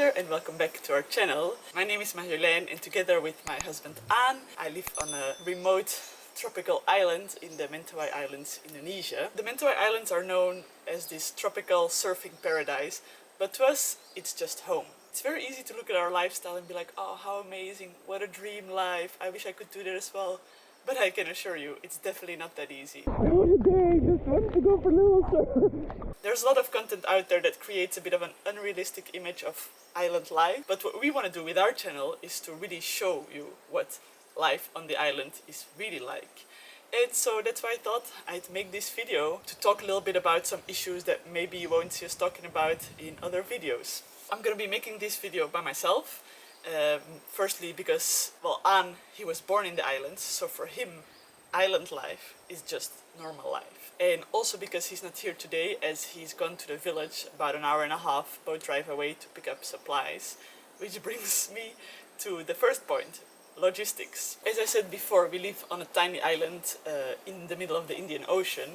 there and welcome back to our channel. My name is Marjolein and together with my husband Aan, I live on a remote tropical island in the Mentawai Islands, Indonesia. The Mentawai Islands are known as this tropical surfing paradise, but to us it's just home. It's very easy to look at our lifestyle and be like, oh, how amazing, what a dream life, I wish I could do that as well. But I can assure you, it's definitely not that easy. What a day, just wanted to go for a little surf. There's a lot of content out there that creates a bit of an unrealistic image of island life, but what we want to do with our channel is to really show you what life on the island is really like. And so that's why I thought I'd make this video to talk a little bit about some issues that maybe you won't see us talking about in other videos. I'm gonna be making this video by myself. Firstly because, well, Aan, he was born in the islands, so for him island life is just normal life. And also because he's not here today, as he's gone to the village about an hour and a half boat drive away to pick up supplies. Which brings me to the first point, logistics. As I said before, we live on a tiny island in the middle of the Indian Ocean,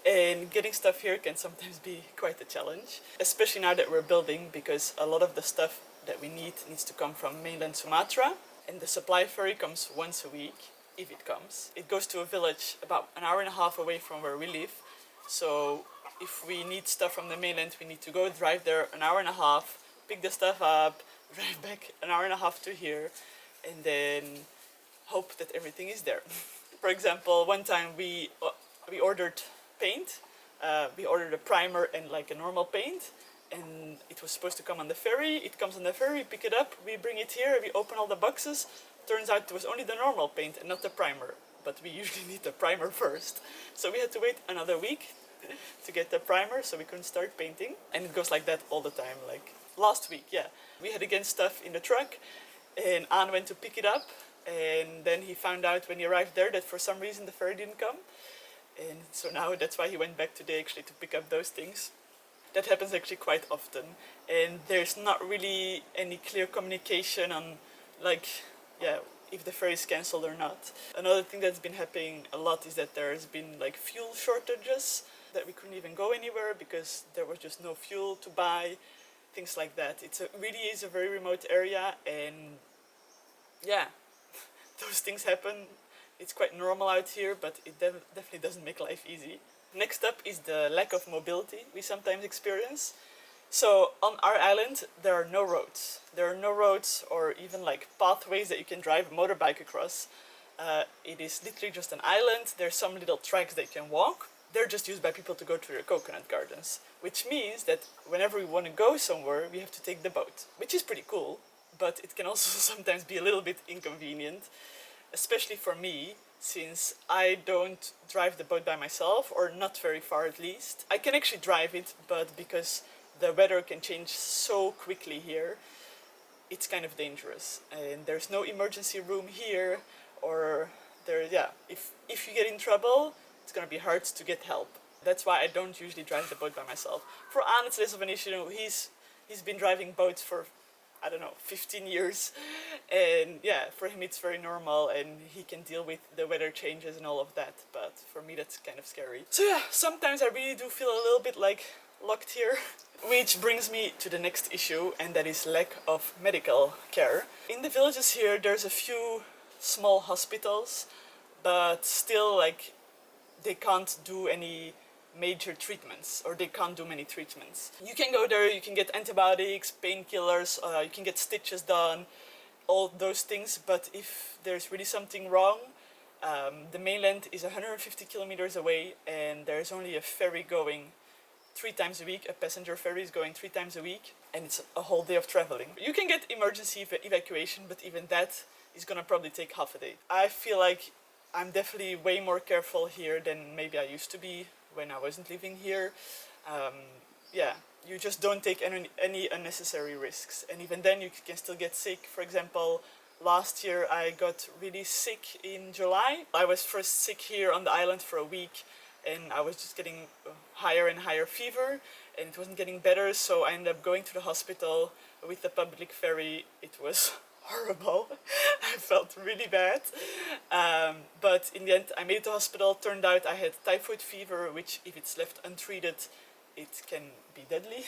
and getting stuff here can sometimes be quite a challenge, especially now that we're building, because a lot of the stuff that we need needs to come from mainland Sumatra, and the supply ferry comes once a week, if it comes. It goes to a village about an hour and a half away from where we live, so if we need stuff from the mainland, we need to go drive there an hour and a half, pick the stuff up, drive back an hour and a half to here, and then hope that everything is there. For example, one time we ordered paint. We ordered a primer and like a normal paint, and it was supposed to come on the ferry. It comes on the ferry, we pick it up, we bring it here, we open all the boxes. Turns out it was only the normal paint and not the primer, but we usually need the primer first. So we had to wait another week to get the primer, so we couldn't start painting. And it goes like that all the time. Like last week, yeah, we had again stuff in the truck, and Aan went to pick it up, and then he found out when he arrived there that for some reason the ferry didn't come. And so now that's why he went back today actually to pick up those things. That happens actually quite often, and there's not really any clear communication on, like, yeah, if the ferry is cancelled or not. Another thing that's been happening a lot is that there's been like fuel shortages, that we couldn't even go anywhere because there was just no fuel to buy, things like that. Really is a very remote area, and yeah, those things happen. It's quite normal out here, but it definitely doesn't make life easy. Next up is the lack of mobility we sometimes experience. So on our island there are no roads. There are no roads or even like pathways that you can drive a motorbike across. It is literally just an island. There's some little tracks that you can walk. They're just used by people to go to their coconut gardens, which means that whenever we want to go somewhere we have to take the boat, which is pretty cool, but it can also sometimes be a little bit inconvenient, especially for me, since I don't drive the boat by myself, or not very far at least. I can actually drive it, but because the weather can change so quickly here, it's kind of dangerous. And there's no emergency room here, or if you get in trouble, it's gonna be hard to get help. That's why I don't usually drive the boat by myself. For Aan, it's less of an issue. He's been driving boats for, I don't know, 15 years, and yeah, for him it's very normal and he can deal with the weather changes and all of that, but for me that's kind of scary. So yeah, sometimes I really do feel a little bit like locked here. Which brings me to the next issue, and that is lack of medical care. In the villages here there's a few small hospitals, but still like they can't do any major treatments, or they can't do many treatments. You can go there, you can get antibiotics, painkillers, you can get stitches done, all those things, but if there's really something wrong, the mainland is 150 kilometers away, and there's only a ferry going 3 times a week. A passenger ferry is going 3 times a week, and it's a whole day of traveling. You can get emergency evacuation, but even that is gonna probably take half a day. I feel like I'm definitely way more careful here than maybe I used to be when I wasn't living here. Yeah, you just don't take any unnecessary risks, and even then you can still get sick. For example, last year I got really sick in July. I was first sick here on the island for a week, and I was just getting higher and higher fever, and it wasn't getting better, so I ended up going to the hospital with the public ferry. It was horrible. I felt really bad, but in the end I made it to the hospital. Turned out I had typhoid fever, which if it's left untreated it can be deadly.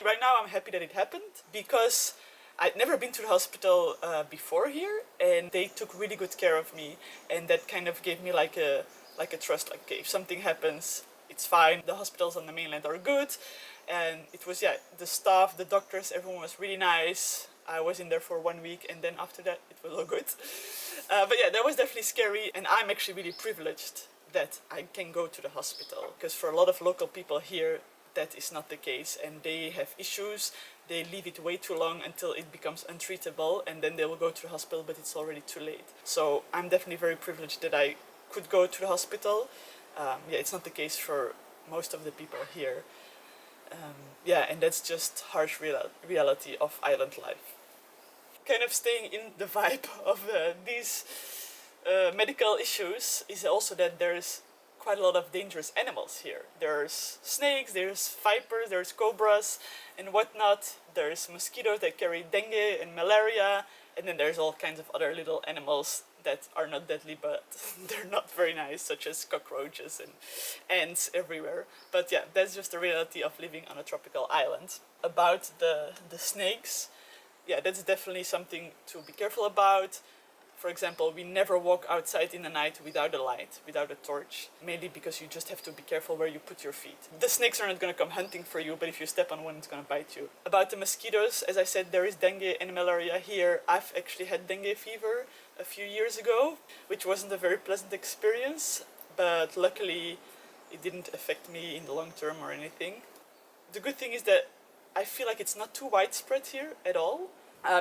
Right now I'm happy that it happened because I'd never been to the hospital before here, and they took really good care of me, and that kind of gave me like a trust, like okay, if something happens, it's fine. The hospitals on the mainland are good, and it was, yeah, the staff, the doctors, everyone was really nice. I was in there for 1 week, and then after that it was all good. But yeah, that was definitely scary, and I'm actually really privileged that I can go to the hospital, because for a lot of local people here that is not the case, and they have issues. They leave it way too long until it becomes untreatable, and then they will go to the hospital, but it's already too late. So I'm definitely very privileged that I could go to the hospital. Yeah, it's not the case for most of the people here. Yeah, and that's just harsh reality of island life. Kind of staying in the vibe of these medical issues is also that there's quite a lot of dangerous animals here. There's snakes, there's vipers, there's cobras and whatnot. There's mosquitoes that carry dengue and malaria, and then there's all kinds of other little animals that are not deadly, but they're not very nice, such as cockroaches and ants everywhere. But yeah, that's just the reality of living on a tropical island. About the snakes, yeah, that's definitely something to be careful about. For example, we never walk outside in the night without a light, without a torch, mainly because you just have to be careful where you put your feet. The snakes are not going to come hunting for you, but if you step on one, it's going to bite you. About the mosquitoes, as I said, there is dengue and malaria here. I've actually had dengue fever a few years ago, which wasn't a very pleasant experience, but luckily it didn't affect me in the long term or anything. The good thing is that I feel like it's not too widespread here at all.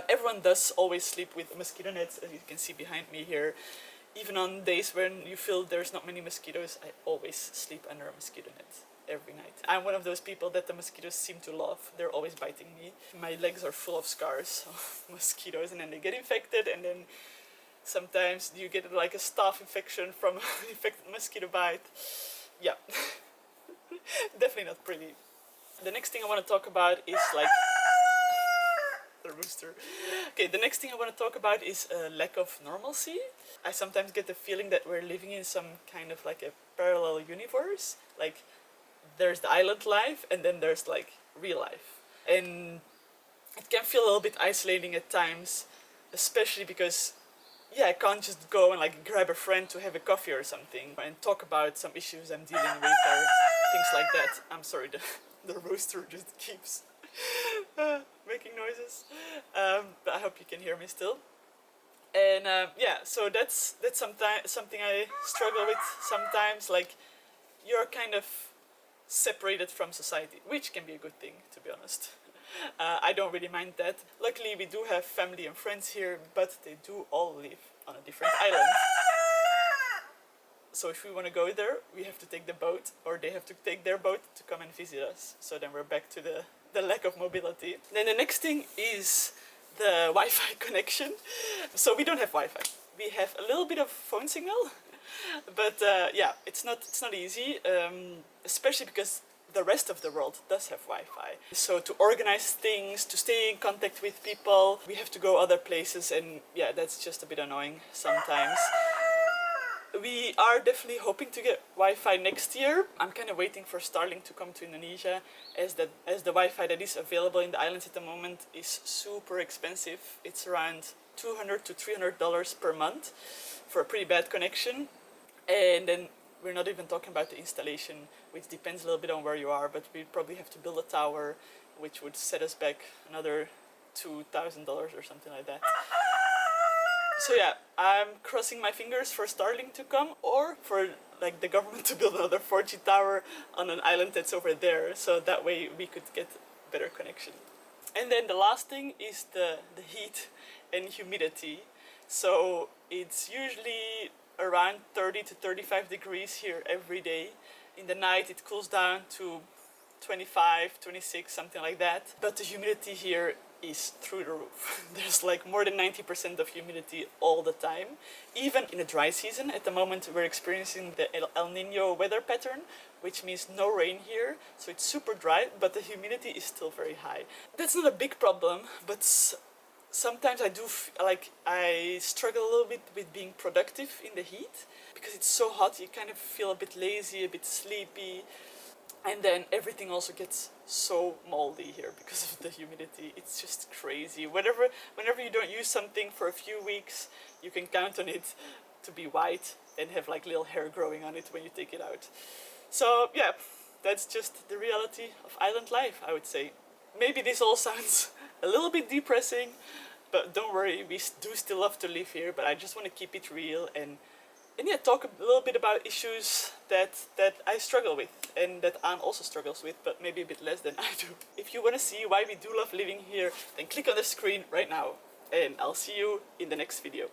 Everyone does always sleep with mosquito nets, as you can see behind me here. Even on days when you feel there's not many mosquitoes, I always sleep under a mosquito net every night. I'm one of those people that the mosquitoes seem to love. They're always biting me. My legs are full of scars of mosquitoes, and then they get infected, and then sometimes you get like a staph infection from an infected mosquito bite. Yeah, definitely not pretty. The next thing I want to talk about is like the rooster. Okay, the next thing I want to talk about is a lack of normalcy. I sometimes get the feeling that we're living in some kind of like a parallel universe. Like there's the island life and then there's like real life. And it can feel a little bit isolating at times, especially because yeah, I can't just go and like grab a friend to have a coffee or something and talk about some issues I'm dealing with or things like that. I'm sorry, the rooster just keeps making noises, but I hope you can hear me still. And yeah, so that's something I struggle with sometimes. Like you're kind of separated from society, which can be a good thing, to be honest. I don't really mind that. Luckily, we do have family and friends here, but they do all live on a different island. So if we want to go there, we have to take the boat, or they have to take their boat to come and visit us. So then we're back to the lack of mobility. Then the next thing is the Wi-Fi connection. So we don't have Wi-Fi. We have a little bit of phone signal, but yeah, it's not easy, especially because the rest of the world does have Wi-Fi. So to organize things, to stay in contact with people, we have to go other places, and yeah, that's just a bit annoying sometimes. We are definitely hoping to get Wi-Fi next year. I'm kind of waiting for Starlink to come to Indonesia, as the Wi-Fi that is available in the islands at the moment is super expensive. It's around $200 to $300 per month for a pretty bad connection. And then we're not even talking about the installation, which depends a little bit on where you are, but we'd probably have to build a tower, which would set us back another $2,000 or something like that. So yeah, I'm crossing my fingers for Starlink to come, or for like the government to build another 4G tower on an island that's over there, so that way we could get better connection. And then the last thing is the heat and humidity. So it's usually around 30 to 35 degrees here every day. In the night it cools down to 25, 26, something like that. But the humidity here is through the roof. There's like more than 90% of humidity all the time. Even in the dry season, at the moment we're experiencing the El Nino weather pattern, which means no rain here. So it's super dry, but the humidity is still very high. That's not a big problem, but sometimes I struggle a little bit with being productive in the heat, because it's so hot, you kind of feel a bit lazy, a bit sleepy. And then everything also gets so moldy here because of the humidity. It's just crazy. Whenever you don't use something for a few weeks, you can count on it to be white and have like little hair growing on it when you take it out. So yeah, that's just the reality of island life, I would say. Maybe this all sounds a little bit depressing, but don't worry, we do still love to live here, but I just want to keep it real and yeah, talk a little bit about issues that I struggle with and that Anne also struggles with, but maybe a bit less than I do. If you want to see why we do love living here, then click on the screen right now, and I'll see you in the next video.